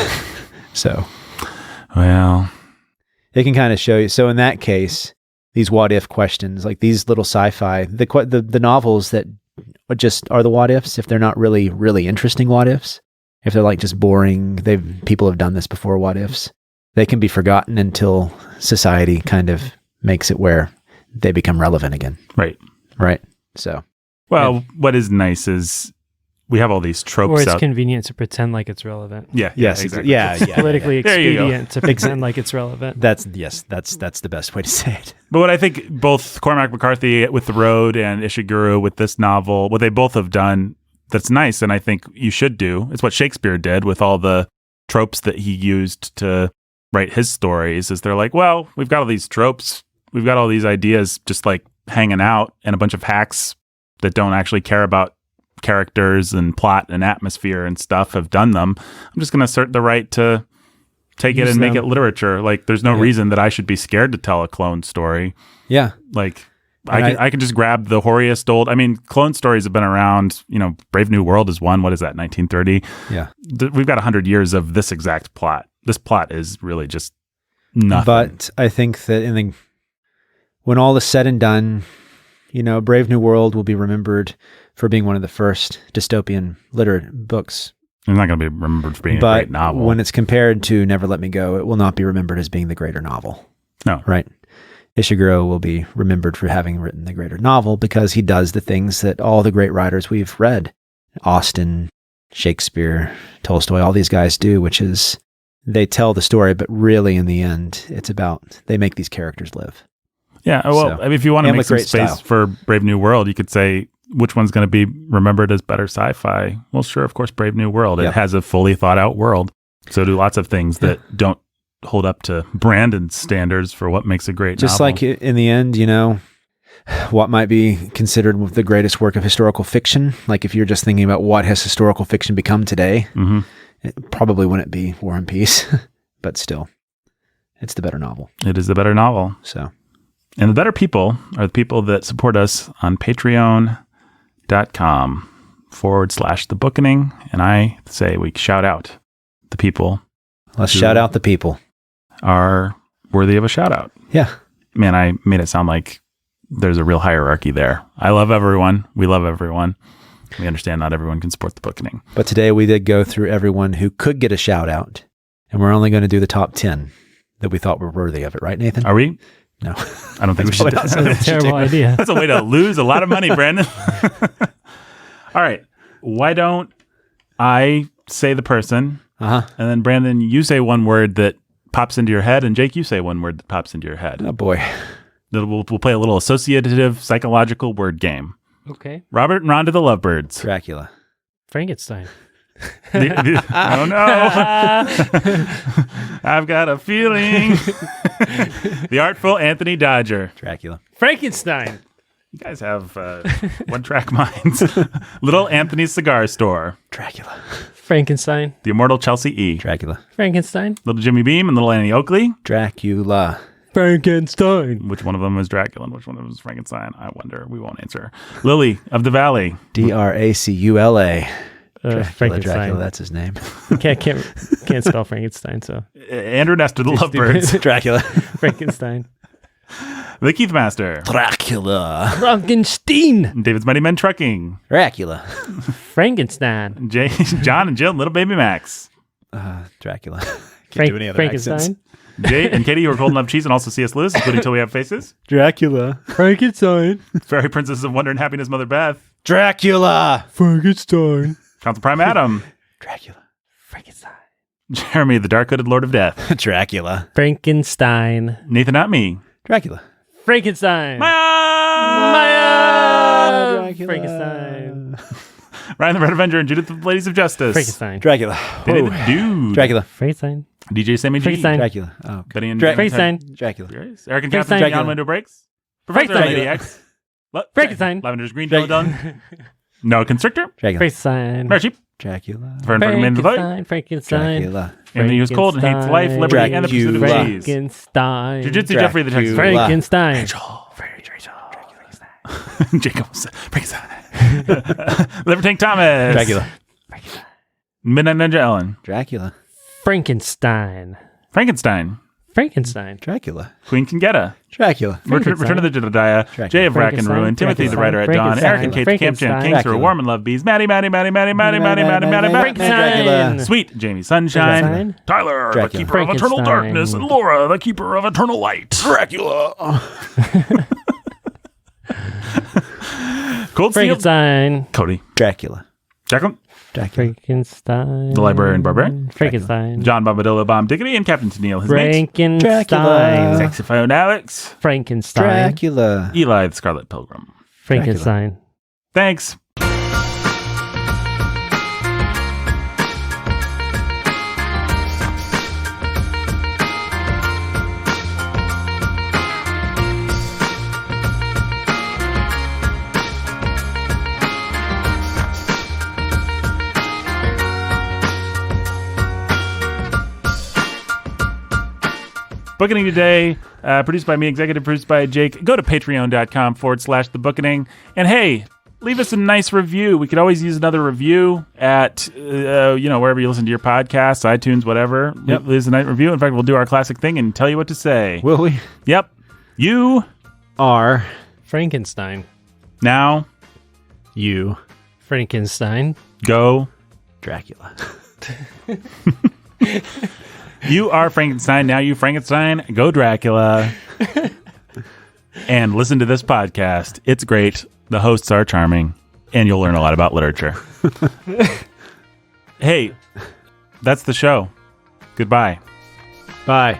So, well, it can kind of show you. So in that case, these what if questions, like these little sci-fi, the novels that just are the what ifs, if they're not really, really interesting what ifs, if they're like just boring, people have done this before what ifs, they can be forgotten until society kind of makes it where they become relevant again. Right. Right. So, well, what is nice is we have all these tropes Or it's out. convenient to pretend like it's relevant. Yeah. Yes, exactly. yeah, It's politically There you go. expedient to pretend like it's relevant. That's the best way to say it. But what I think both Cormac McCarthy with The Road and Ishiguro with this novel, what they both have done that's nice, and I think you should do, it's what Shakespeare did with all the tropes that he used to write his stories, is they're like, well, we've got all these tropes, we've got all these ideas just like hanging out, and a bunch of hacks that don't actually care about characters and plot and atmosphere and stuff have done them. I'm just going to assert the right to take it Use and make them. it literature. Like, there's no reason that I should be scared to tell a clone story. Yeah. Like, And I can just grab the hoariest old. I mean, clone stories have been around. You know, Brave New World is one. What is that? 1930. Yeah. We've got 100 years of this exact plot. This plot is really just nothing. But I think that when all is said and done, Brave New World will be remembered for being one of the first dystopian books. It's not going to be remembered for being a But great novel. when it's compared to Never Let Me Go, it will not be remembered as being the greater novel. No. Right? Ishiguro will be remembered for having written the greater novel because he does the things that all the great writers we've read, Austen, Shakespeare, Tolstoy, all these guys do, which is they tell the story, but really in the end, it's about they make these characters live. Yeah. Well, So, I mean, if you want to and make with some great space style. for Brave New World, you could say, which one's going to be remembered as better sci-fi? Well, sure, of course, Brave New World. It Yep. has a fully thought out world. So do lots of things that don't hold up to Brandon's standards for what makes a great Just novel. like in the end, what might be considered the greatest work of historical fiction. Like if you're just thinking about what has historical fiction become today, Mhm. it probably wouldn't be War and Peace, but still, it's the better novel. It is the better novel. So And the better people are the people that support us on patreon.com/the Bookening. And I say we shout out the people let's Who- shout out the people. are worthy of a shout out. Yeah. Man, I made it sound like there's a real hierarchy there. I love everyone. We love everyone. We understand not everyone can support the Bookening. But today we did go through everyone who could get a shout out, and we're only going to do the top 10 that we thought were worthy of it, right, Nathan? Are we? No. I don't think we should. That's That's a terrible idea. That's a way to lose a lot of money, Brandon. All right. Why don't I say the person, Uh-huh. and then Brandon, you say one word that pops into your head, and Jake, you say one word that pops into your head. Oh, boy. We'll play a little associative psychological word game. Okay. Robert and Rhonda the Lovebirds. Dracula. Frankenstein. Oh no! I've got a feeling. The Artful Anthony Dodger. Dracula. Frankenstein. You guys have one-track minds. Little Anthony's Cigar Store. Dracula. Frankenstein. The Immortal Chelsea E. Dracula. Frankenstein. Little Jimmy Beam and Little Annie Oakley. Dracula. Frankenstein. Which one of them is Dracula and which one of them is Frankenstein? I wonder. We won't answer. Lily of the Valley. Dracula. Frankenstein. Dracula, that's his name. Can't spell Frankenstein, so Andrew Nestor, the Lovebirds. Dracula. Frankenstein. The Keith Master. Dracula. Frankenstein. David's Mighty Men Trucking. Dracula. Frankenstein. John and Jill and Little Baby Max. Dracula. Can't do any other Frankenstein. accents. Jay and Katie, who are Golden Love Cheese, and also C.S. Lewis, including Till We Have Faces. Dracula. Frankenstein. Fairy Princess of Wonder and Happiness, Mother Beth. Dracula. Frankenstein. Council Prime Adam. Dracula. Frankenstein. Jeremy, the Dark-Hooded Lord of Death. Dracula. Frankenstein. Nathan, not me. Dracula. Frankenstein. Maya! Dracula. Frankenstein. Ryan the Red Avenger and Judith the Ladies of Justice. Frankenstein. Dracula. Danny Whoa. the Dude. Dracula. Frankenstein. DJ Sammy G. Frankenstein. Dracula. Oh, Betty and Frankenstein. Dracula. Eric and Catherine Frankenstein. Beyond Window Breaks. Professor Frankenstein. Lady X. Frankenstein. Lavender's Green Jello Dung. No Constrictor. Dracula. Frankenstein. Mare Sheep. Dracula. Fern Ferdinand the Void. Frankenstein. Dracula. Anthony who's cold and hates life, liberty, and the pursuit of Dracula. cheese. Frankenstein. Jiu-Jitsu Jeffrey the Texas. Dracula. Frankenstein. Jacob Frankenstein. Liver Tank Thomas. Dracula. Midnight Ninja Ellen. Dracula. Frankenstein. Frankenstein. Frankenstein. Dracula. Queen Kingetta. Dracula. Return of the Jedediah. Dracula. Jay of Rack and Frankenstein. Ruin. Timothy the Frankenstein. Writer at Dawn. Eric and Kate the Camp Chan Kings who are Dracula. warm and love bees. Maddie. Frankenstein. Sweet Jamie Sunshine. Frankenstein. Tyler, Dracula. the keeper of eternal Frankenstein. darkness. And Laura, the keeper of eternal light. Dracula. Cold Steel. Frankenstein. Cody. Dracula. Jacqueline. Frankenstein. The Librarian Barbarian. Frankenstein. John Bombadillo Bomb Diggity and Captain Tennille, his mates. Frankenstein. Dracula. Saxophone Alex. Frankenstein. Dracula. Eli the Scarlet Pilgrim. Frankenstein. Thanks. Bookening today, produced by me, executive produced by Jake. Go to patreon.com/The Bookening. And hey, leave us a nice review. We could always use another review at, wherever you listen to your podcasts, iTunes, whatever. Yep. Leave us a nice review. In fact, we'll do our classic thing and tell you what to say. Will we? Yep. You Are Frankenstein. now you Frankenstein. go. Dracula? You are Frankenstein. Now you Frankenstein. Go Dracula. And listen to this podcast. It's great. The hosts are charming. And you'll learn a lot about literature. Hey, that's the show. Goodbye. Bye.